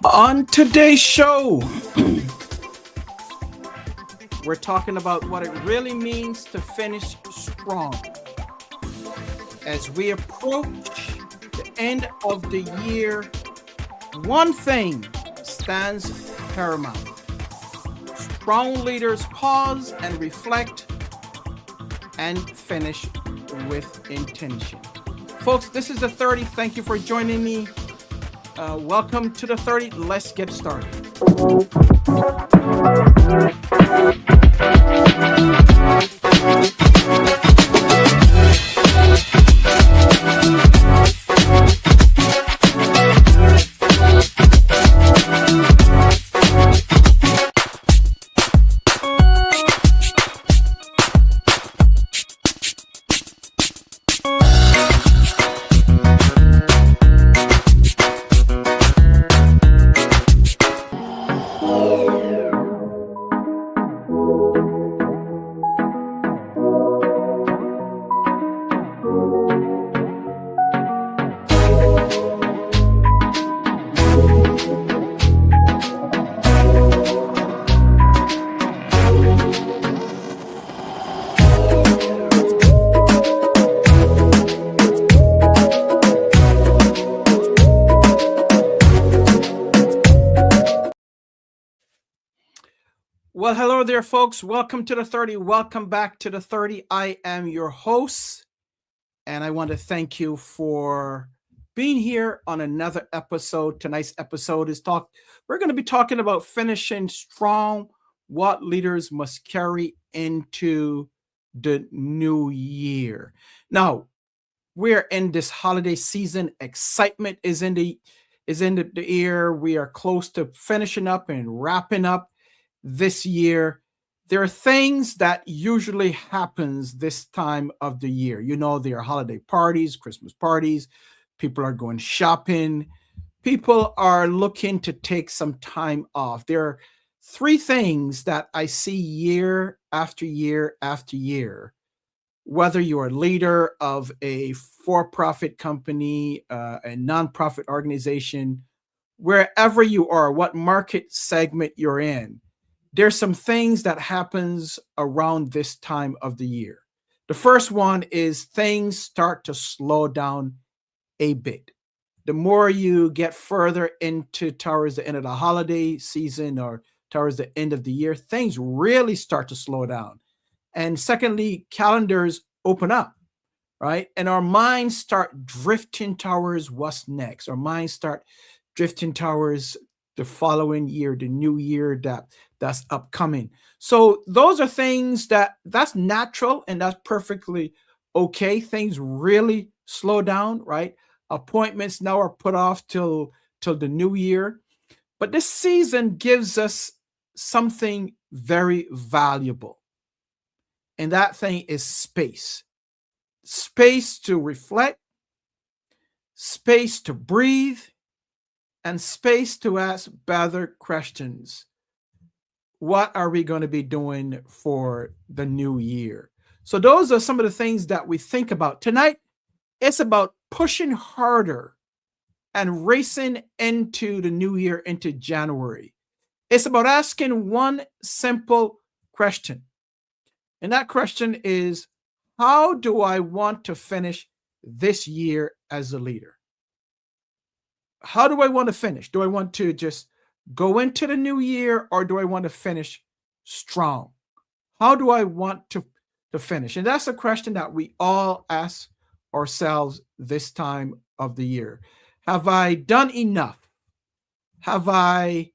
On today's show, we're talking about what it really means to finish strong. As we approach the end of the year, one thing stands paramount. Strong leaders pause and reflect and finish with intention. Folks, this is the 30. Thank you for joining me. Welcome to the 30. Let's get started. Well, hello there, folks. Welcome to the 30. Welcome back to the 30. I am your host, and I want to thank you for being here on another episode. Tonight's episode is we're going to be talking about finishing strong, what leaders must carry into the new year. Now, we're in this holiday season. Excitement is in the air. We are close to finishing up and wrapping up this year. There are things that usually happens this time of the year. You know, there are holiday parties, Christmas parties. People are going shopping. People are looking to take some time off. There are three things that I see year after year after year. Whether you're a leader of a for-profit company, a nonprofit organization, wherever you are, what market segment you're in, there's some things that happens around this time of the year. The first one is things start to slow down a bit. The more you get further into towards the end of the holiday season or towards the end of the year, things really start to slow down. And secondly, calendars open up, right? And our minds start drifting towards what's next. Our minds start drifting towards the following year, the new year that's upcoming. So those are things that's natural and that's perfectly okay. Things really slow down, right? Appointments now are put off till the new year. But this season gives us something very valuable. And that thing is space. Space to reflect, space to breathe, and space to ask better questions. What are we going to be doing for the new year? So those are some of the things that we think about. Tonight, it's about pushing harder and racing into the new year, into January. It's about asking one simple question. And that question is, how do I want to finish this year as a leader? How do I want to finish? Do I want to just go into the new year or do I want to finish strong? How do I want to finish? And that's a question that we all ask ourselves this time of the year. Have I done enough? Have I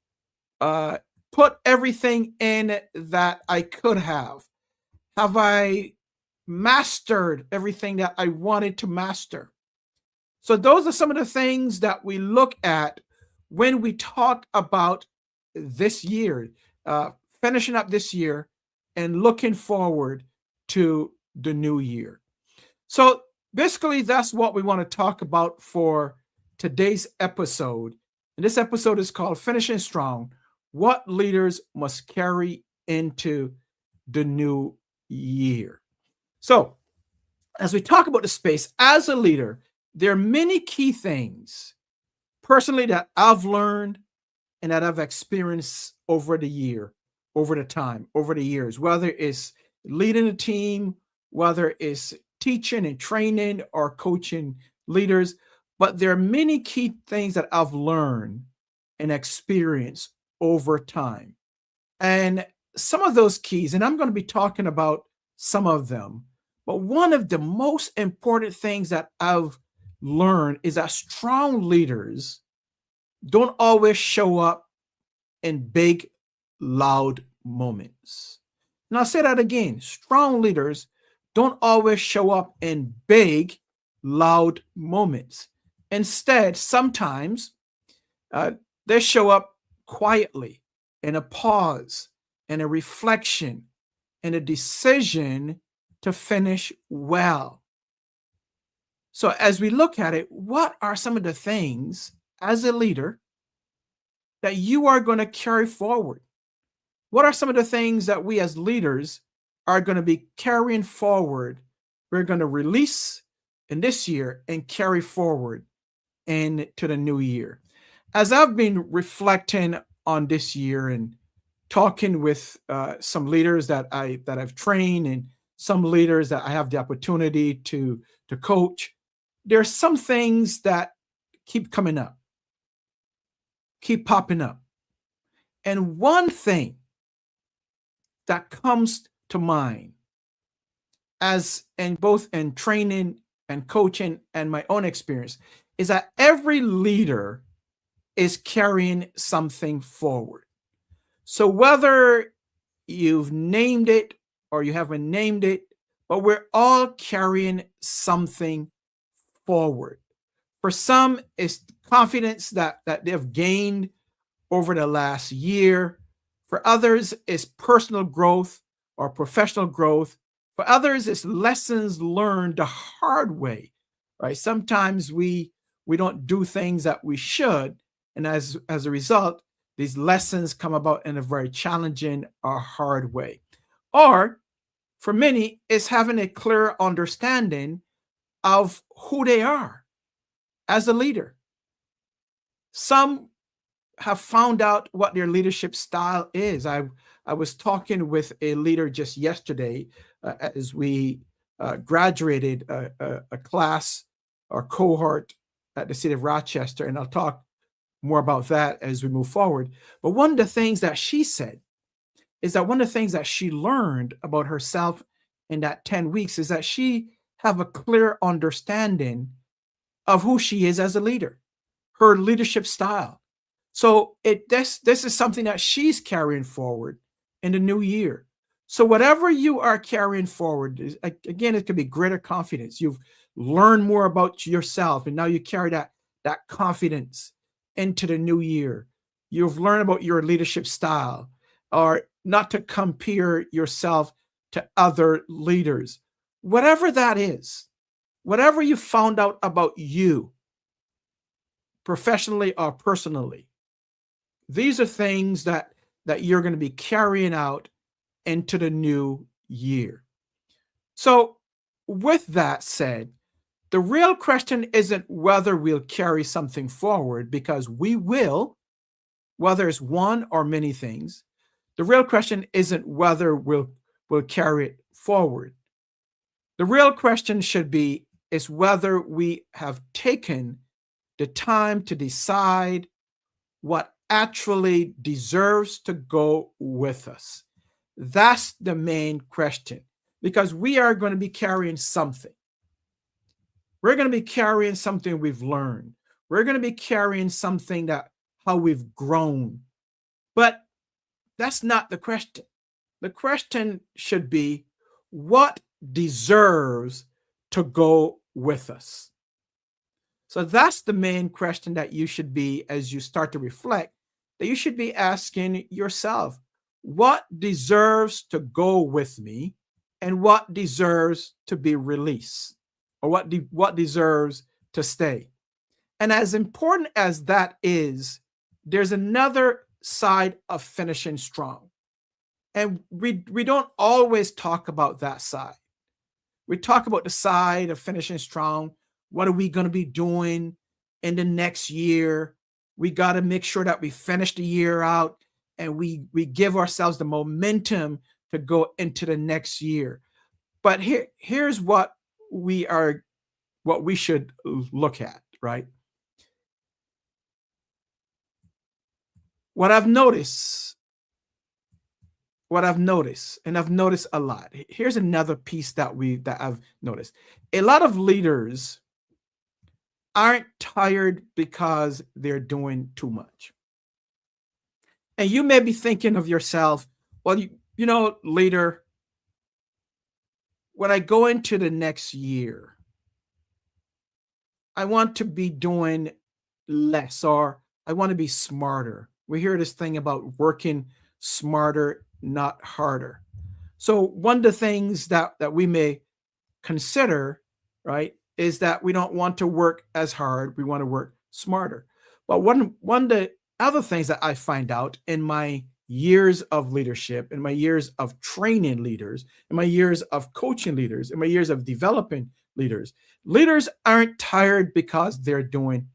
put everything in that I could have? Have I mastered everything that I wanted to master? So those are some of the things that we look at when we talk about this year, finishing up this year and looking forward to the new year. So basically, that's what we want to talk about for today's episode. And this episode is called Finishing Strong, What Leaders Must Carry into the New Year. So as we talk about the space, as a leader, there are many key things, personally that I've learned and that I've experienced over the year, over the time, over the years, whether it's leading a team, whether it's teaching and training or coaching leaders. But there are many key things that I've learned and experienced over time. And some of those keys, and I'm going to be talking about some of them, but one of the most important things that I've learned is that strong leaders don't always show up in big, loud moments. And I'll say that again. Strong leaders don't always show up in big, loud moments. Instead, sometimes uh, they show up quietly in a pause, in a reflection, in a decision to finish well. So, as we look at it, what are some of the things as a leader that you are going to carry forward? What are some of the things that we as leaders are going to be carrying forward? We're going to release in this year and carry forward into the new year. As I've been reflecting on this year and talking with some leaders that I've trained and some leaders that I have the opportunity to coach, there are some things that keep coming up, keep popping up. And one thing that comes to mind as in both in training and coaching and my own experience is that every leader is carrying something forward. So whether you've named it or you haven't named it, but we're all carrying something forward. For some, it's confidence that they've gained over the last year. For others, it's personal growth or professional growth. For others, it's lessons learned the hard way. Right? Sometimes we don't do things that we should, and as a result, these lessons come about in a very challenging or hard way. Or for many, it's having a clear understanding of who they are as a leader. Some have found out what their leadership style is. I was talking with a leader just yesterday as we graduated a class or cohort at the city of Rochester, and I'll talk more about that as we move forward. But one of the things that she said is that one of the things that she learned about herself in that 10 weeks is that she have a clear understanding of who she is as a leader, her leadership style. So this is something that she's carrying forward in the new year. So whatever you are carrying forward, again, it could be greater confidence. You've learned more about yourself, and now you carry that confidence into the new year. You've learned about your leadership style, or not to compare yourself to other leaders. Whatever that is, whatever you found out about you, professionally or personally, these are things that you're going to be carrying out into the new year. So, with that said, the real question isn't whether we'll carry something forward, because we will, whether it's one or many things. The real question isn't whether we'll carry it forward. The real question should be is whether we have taken the time to decide what actually deserves to go with us. That's the main question, because we are going to be carrying something. We're going to be carrying something we've learned. We're going to be carrying something that how we've grown. But that's not the question. The question should be what deserves to go with us. So that's the main question that you should be, as you start to reflect, that you should be asking yourself, what deserves to go with me and what deserves to be released, or what deserves to stay? And as important as that is, there's another side of finishing strong. And we don't always talk about that side. We talk about the side of finishing strong. What are we going to be doing in the next year? we got to make sure that we finish the year out and we give ourselves the momentum to go into the next year. But here's what we should look at, right? What I've noticed, and I've noticed a lot. Here's another piece that I've noticed. A lot of leaders aren't tired because they're doing too much. And you may be thinking of yourself, well, leader, when I go into the next year, I want to be doing less, or I want to be smarter. We hear this thing about working smarter, not harder. So one of the things that we may consider, right, is that we don't want to work as hard. We want to work smarter. But one of the other things that I find out in my years of leadership, in my years of training leaders, in my years of coaching leaders, in my years of developing leaders, leaders aren't tired because they're doing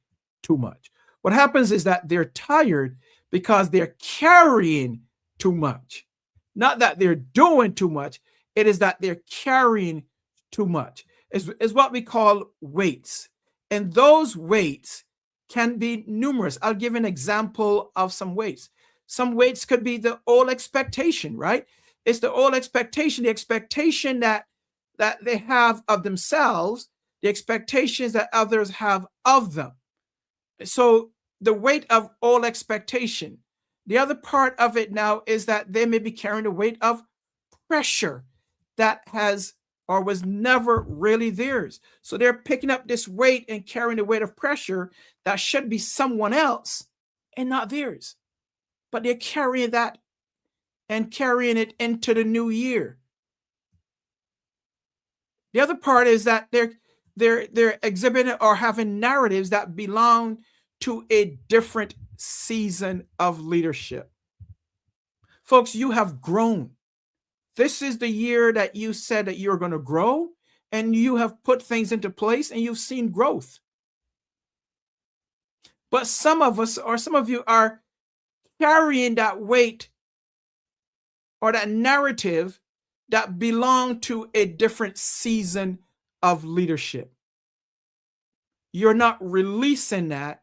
too much. What happens is that they're tired because they're carrying too much. Not that they're doing too much, it is that they're carrying too much. Is what we call weights. And those weights can be numerous. I'll give an example of some weights. Some weights could be the old expectation, right? It's the old expectation, the expectation that they have of themselves, the expectations that others have of them. So the weight of old expectation. The other part of it now is that they may be carrying the weight of pressure that has or was never really theirs. So they're picking up this weight and carrying the weight of pressure that should be someone else and not theirs. But they're carrying that and carrying it into the new year. The other part is that they're exhibiting or having narratives that belong to a different season of leadership. Folks, you have grown. This is the year that you said that you're going to grow, and you have put things into place and you've seen growth. But some of us, or some of you, are carrying that weight or that narrative that belong to a different season of leadership. You're not releasing that.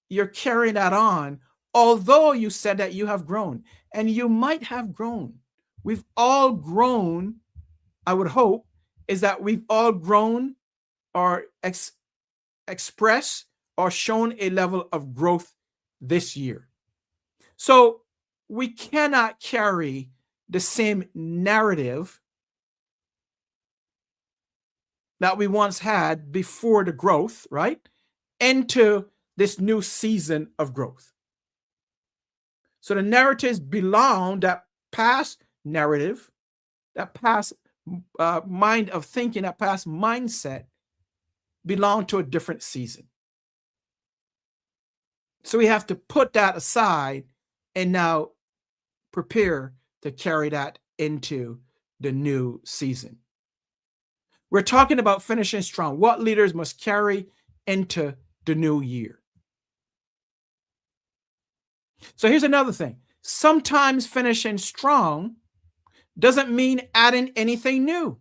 You're carrying that on, although you said that you have grown, and you might have grown. We've all grown, I would hope, is that we've all grown or expressed or shown a level of growth this year. So we cannot carry the same narrative that we once had before the growth, right, into this new season of growth. So the narratives belong, that past narrative, that past mind of thinking, that past mindset belong to a different season. So we have to put that aside and now prepare to carry that into the new season. We're talking about finishing strong. What leaders must carry into the new year? So here's another thing. Sometimes finishing strong doesn't mean adding anything new.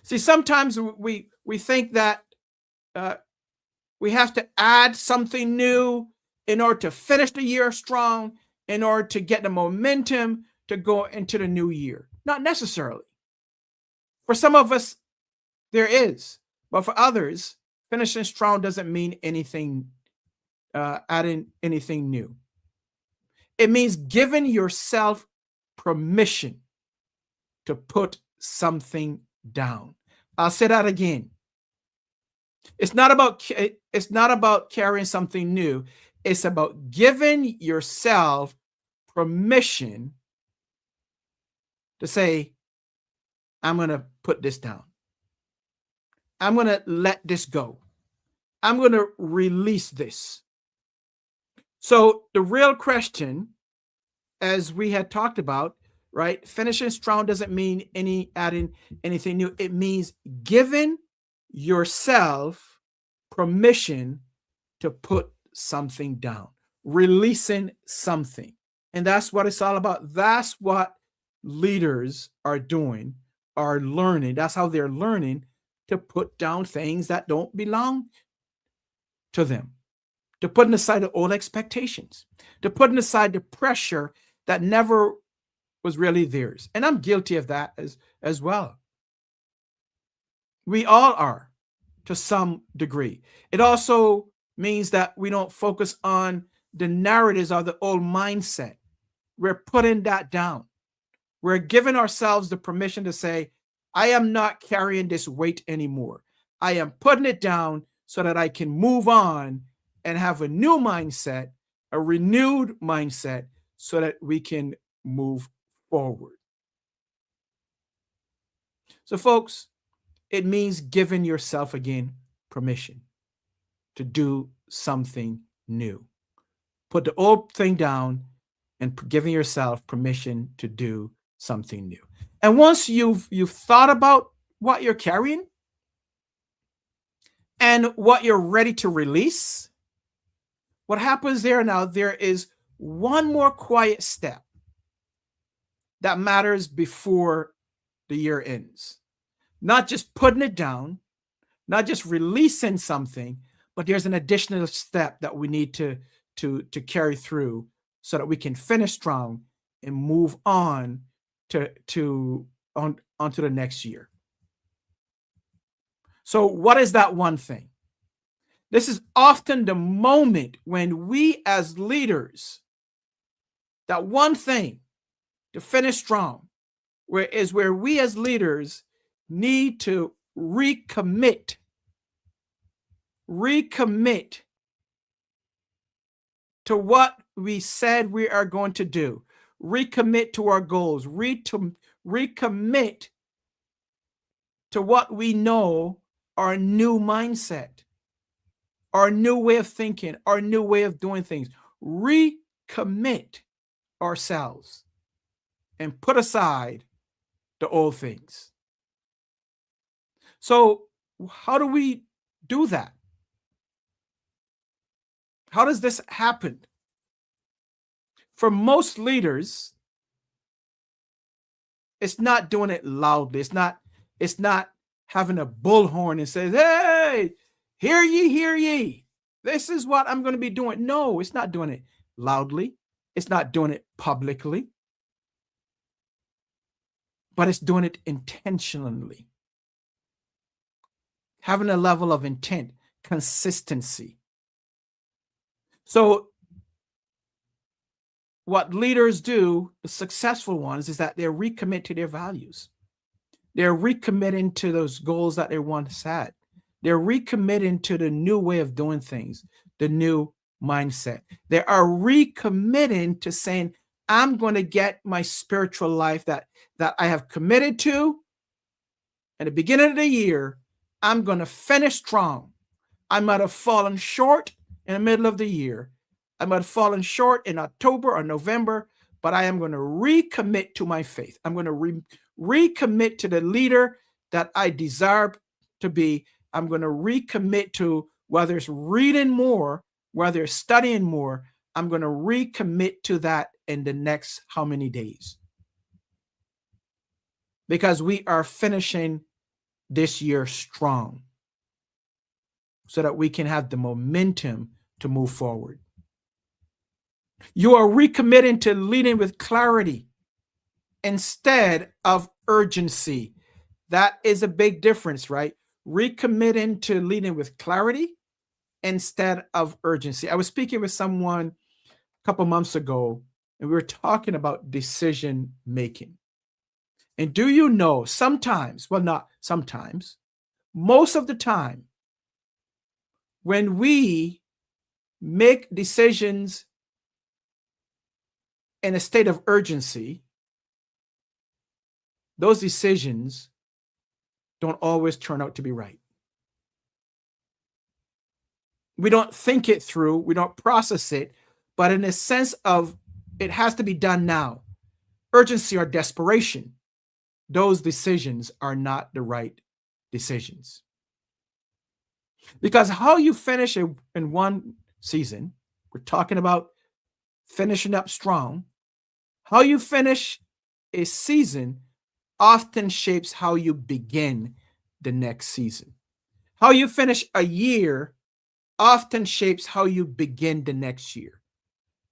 See, sometimes we think that we have to add something new in order to finish the year strong, in order to get the momentum to go into the new year. Not necessarily. For some of us, there is. But for others, finishing strong doesn't mean anything, adding anything new. It means giving yourself permission to put something down. I'll say that again. It's not about carrying something new. It's about giving yourself permission to say, I'm going to put this down. I'm going to let this go. I'm going to release this. So the real question, as we had talked about, right? Finishing strong doesn't mean adding anything new. It means giving yourself permission to put something down, releasing something. And that's what it's all about. That's what leaders are doing, are learning. That's how they're learning to put down things that don't belong to them, to putting aside the old expectations, to putting aside the pressure that never was really theirs. And I'm guilty of that as well. We all are to some degree. It also means that we don't focus on the narratives of the old mindset. We're putting that down. We're giving ourselves the permission to say, I am not carrying this weight anymore. I am putting it down so that I can move on and have a new mindset, a renewed mindset, so that we can move forward. So, folks, it means giving yourself again permission to do something new. Put the old thing down and giving yourself permission to do something new. And once you've thought about what you're carrying and what you're ready to release, what happens there is one more quiet step that matters before the year ends. Not just putting it down, not just releasing something, but there's an additional step that we need to carry through so that we can finish strong and move on onto the next year. So what is that one thing? This is often the moment when we as leaders, that one thing to finish strong, where we as leaders need to recommit to what we said we are going to do, recommit to our goals, recommit to what we know, our new mindset, our new way of thinking, our new way of doing things. Recommit ourselves and put aside the old things. So how do we do that? How does this happen? For most leaders, it's not doing it loudly. It's not having a bullhorn and says, hey, hear ye, hear ye. This is what I'm going to be doing. No, it's not doing it loudly. It's not doing it publicly. But it's doing it intentionally. Having a level of intent, consistency. So what leaders do, the successful ones, is that they recommit to their values. They're recommitting to those goals that they once had. They're recommitting to the new way of doing things, the new mindset. They are recommitting to saying, I'm going to get my spiritual life that I have committed to at the beginning of the year. I'm going to finish strong. I might have fallen short in the middle of the year. I might have fallen short in October or November, but I am going to recommit to my faith. I'm going to recommit to the leader that I desire to be. I'm going to recommit to, whether it's reading more, whether it's studying more, I'm going to recommit to that in the next how many days? Because we are finishing this year strong so that we can have the momentum to move forward. You are recommitting to leading with clarity instead of urgency. That is a big difference, right? Recommitting to leading with clarity instead of urgency. I was speaking with someone a couple months ago, and we were talking about decision making. And do you know, sometimes, well, not sometimes, most of the time, when we make decisions in a state of urgency, those decisions don't always turn out to be right. We don't think it through, we don't process it, but in a sense of it has to be done now, urgency or desperation, those decisions are not the right decisions. Because how you finish in one season, we're talking about finishing up strong. How you finish a season often shapes how you begin the next season. How you finish a year often shapes how you begin the next year.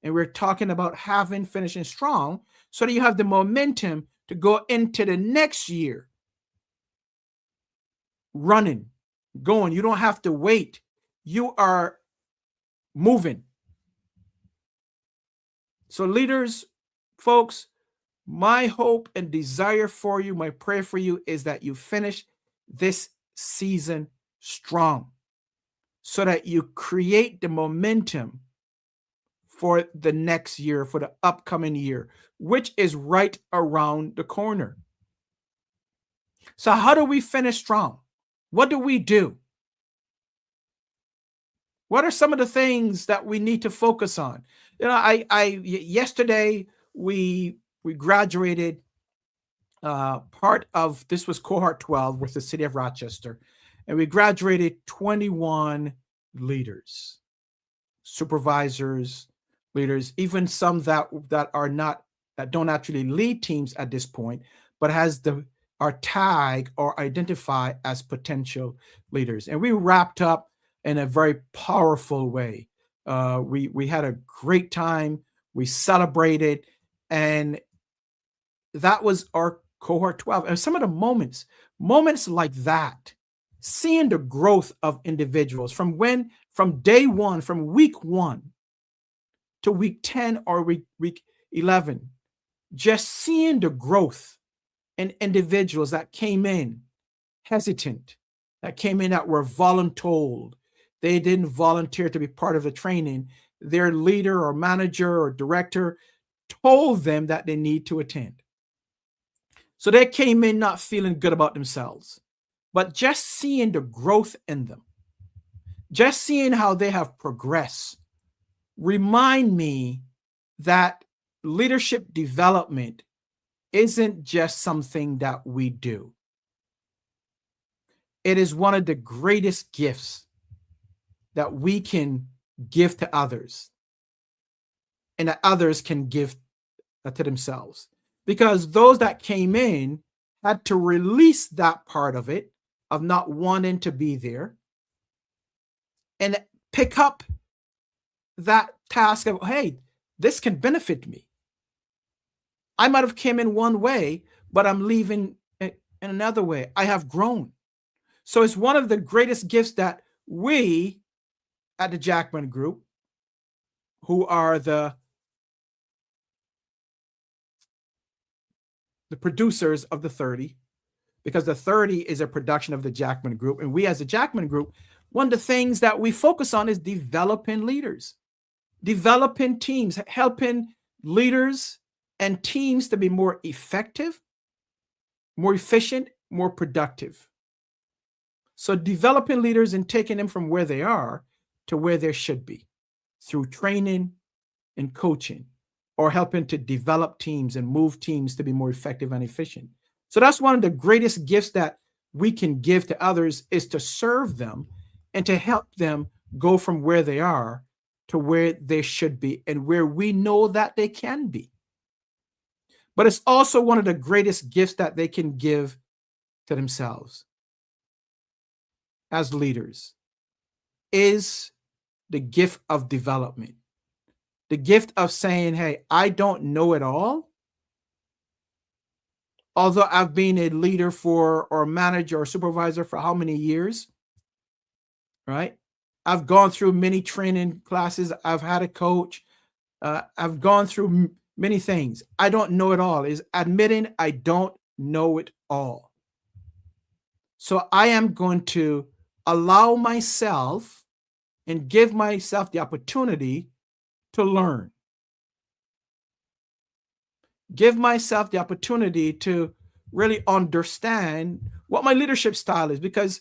And we're talking about having finishing strong so that you have the momentum to go into the next year running, going. You don't have to wait. You are moving. So, leaders, folks, my hope and desire for you, my prayer for you is that you finish this season strong so that you create the momentum for the next year, for the upcoming year, which is right around the corner. So, how do we finish strong? What do we do? What are some of the things that we need to focus on? Yesterday we graduated. Part of this was cohort 12 with the city of Rochester, and we graduated 21 leaders, supervisors, leaders, even some that are not, that don't actually lead teams at this point, but are tag or identify as potential leaders. And we wrapped up in a very powerful way. We had a great time. We celebrated, and that was our cohort 12. And some of the moments like that, seeing the growth of individuals from day one, from week 1 to week 10 or week 11, just seeing the growth in individuals that came in hesitant, that came in that were voluntold. They didn't volunteer to be part of the training. Their leader or manager or director told them that they need to attend. So they came in not feeling good about themselves, but just seeing the growth in them, just seeing how they have progressed, remind me that leadership development isn't just something that we do. It is one of the greatest gifts that we can give to others and that others can give to themselves. Because those that came in had to release that part of it, of not wanting to be there, and pick up that task of, hey, this can benefit me. I might have came in one way, but I'm leaving in another way. I have grown. So it's one of the greatest gifts that we at the Jackman Group, who are the producers of the 30, because the 30 is a production of the Jackman Group. And we as the Jackman Group, one of the things that we focus on is developing leaders, developing teams, helping leaders and teams to be more effective, more efficient, more productive. So developing leaders and taking them from where they are to where they should be through training and coaching, or helping to develop teams and move teams to be more effective and efficient. So that's one of the greatest gifts that we can give to others, is to serve them and to help them go from where they are to where they should be and where we know that they can be. But it's also one of the greatest gifts that they can give to themselves as leaders, is the gift of development. The gift of saying, hey, I don't know it all. Although I've been a leader or manager or supervisor for how many years, right? I've gone through many training classes. I've had a coach. I've gone through many things. I don't know it all. Is admitting I don't know it all. So I am going to allow myself and give myself the opportunity to learn. Give myself the opportunity to really understand what my leadership style is, because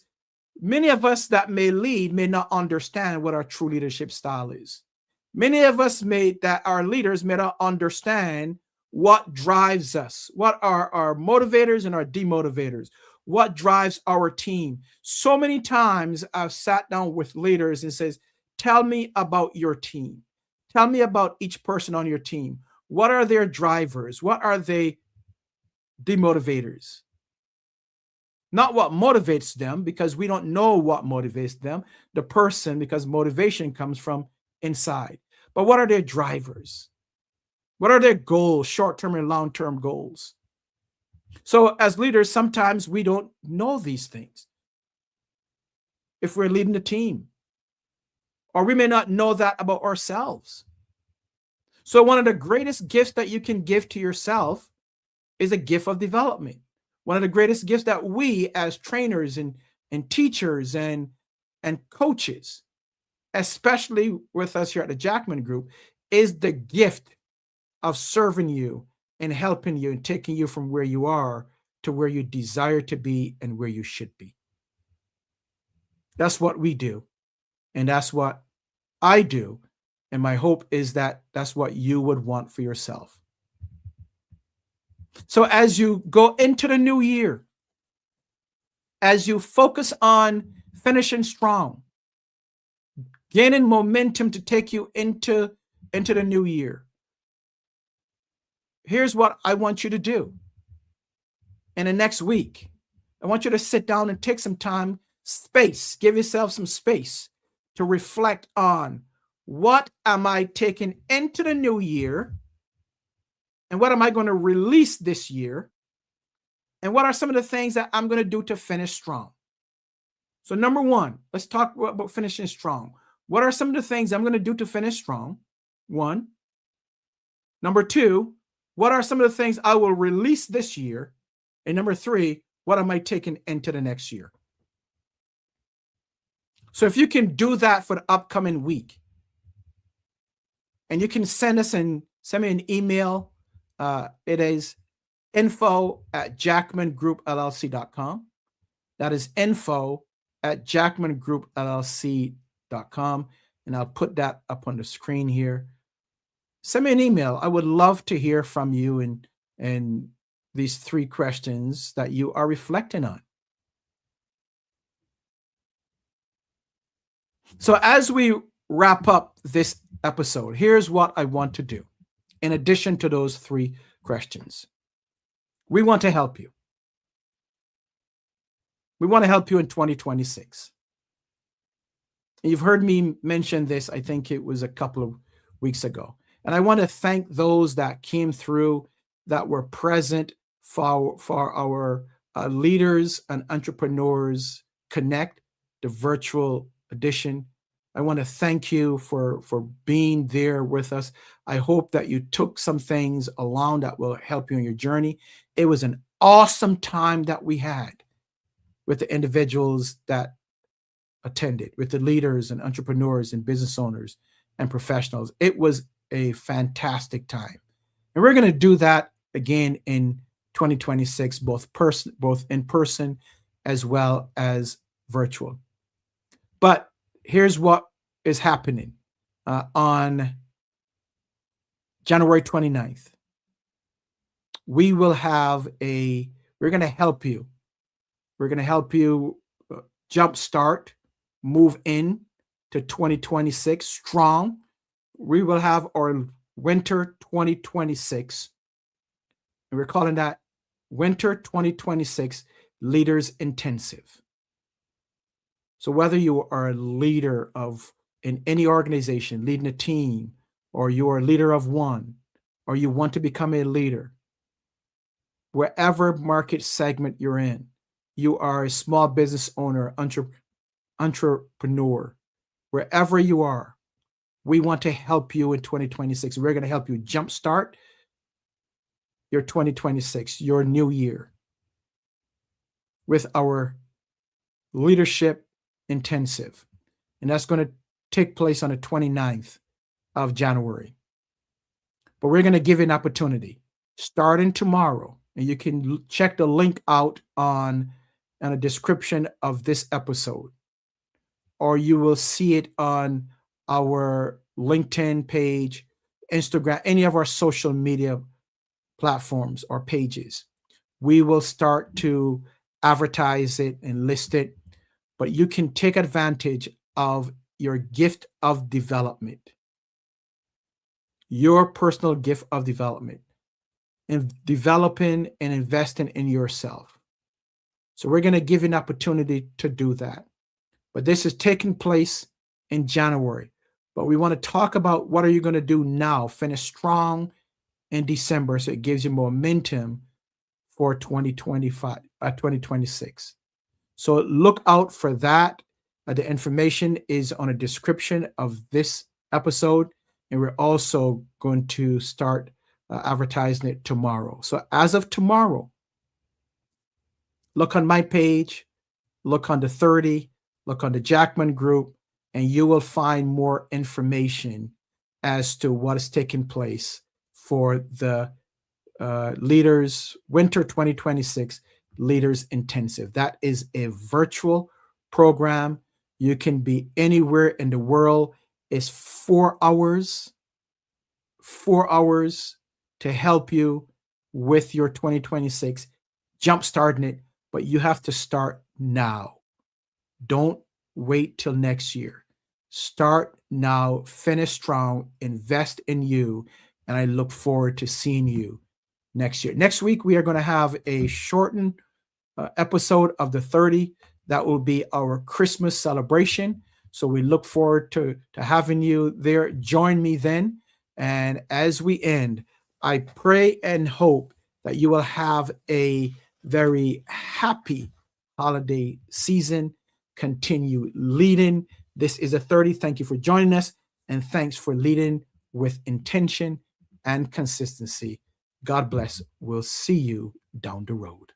many of us that may lead may not understand what our true leadership style is. Many of us that are leaders may not understand what drives us, what are our motivators and our demotivators, What drives our team? So many times I've sat down with leaders and says, tell me about your team. Tell me about each person on your team. What are their drivers? What are they demotivators? Not what motivates them, because we don't know what motivates them, the person, because motivation comes from inside. But what are their drivers? What are their goals, short-term and long-term goals? So as leaders, sometimes we don't know these things if we're leading a team, or we may not know that about ourselves. So one of the greatest gifts that you can give to yourself is a gift of development. One of the greatest gifts that we as trainers and teachers and coaches, especially with us here at the Jackman Group, is the gift of serving you and helping you and taking you from where you are to where you desire to be and where you should be. That's what we do. And that's what I do. And my hope is that that's what you would want for yourself. So as you go into the new year, as you focus on finishing strong, gaining momentum to take you into the new year, here's what I want you to do. In the next week, I want you to sit down and take some time, give yourself some space to reflect on, what am I taking into the new year? And what am I going to release this year? And what are some of the things that I'm going to do to finish strong? So number one, let's talk about finishing strong. What are some of the things I'm going to do to finish strong? One. Number two, what are some of the things I will release this year? And number three, what am I taking into the next year? So if you can do that for the upcoming week, and you can send me an email. It is info@jackmangroupllc.com. That is info@jackmangroupllc.com. And I'll put that up on the screen here. Send me an email. I would love to hear from you and these 3 questions that you are reflecting on. So as we wrap up this episode, here's what I want to do. In addition to those 3 questions, we want to help you. We want to help you in 2026. You've heard me mention this, I think it was a couple of weeks ago. And I want to thank those that came through, that were present for our Leaders and Entrepreneurs Connect, the virtual edition. I want to thank you for being there with us. I hope that you took some things along that will help you in your journey. It was an awesome time that we had with the individuals that attended, with the leaders and entrepreneurs and business owners and professionals. It was a fantastic time. And we're going to do that again in 2026, both in person as well as virtual. But here's what is happening on January 29th. We're going to help you. We're going to help you jumpstart, move in to 2026 strong. We will have our Winter 2026, and we're calling that Winter 2026 Leaders Intensive. So whether you are a leader in any organization, leading a team, or you are a leader of one, or you want to become a leader, wherever market segment you're in, you are a small business owner, entrepreneur, wherever you are, we want to help you in 2026. We're going to help you jumpstart your 2026, your new year, with our Leadership Intensive. And that's going to take place on the 29th of January. But we're going to give you an opportunity starting tomorrow. And you can check the link out on a description of this episode, or you will see it on our LinkedIn page, Instagram, any of our social media platforms or pages. We will start to advertise it and list it, but you can take advantage of your gift of development, your personal gift of development, and developing and investing in yourself. So we're going to give you an opportunity to do that. But this is taking place in January. But we want to talk about what are you going to do now, finish strong in December so it gives you momentum for 2026. So look out for that. The information is on a description of this episode, and we're also going to start advertising it tomorrow. So as of tomorrow, look on my page, look on the 30, look on the Jackman group, and you will find more information as to what is taking place for the Leaders Winter 2026 Leaders Intensive. That is a virtual program. You can be anywhere in the world. It's 4 hours to help you with your 2026, jumpstarting it, but you have to start now. Don't wait till next year. Start now, finish strong, invest in you, and I look forward to seeing you next year. Next week, we are going to have a shortened episode of the 30. That will be our Christmas celebration. So we look forward to having you there. Join me then. And as we end, I pray and hope that you will have a very happy holiday season. Continue leading. This is a 30. Thank you for joining us. And thanks for leading with intention and consistency. God bless. We'll see you down the road.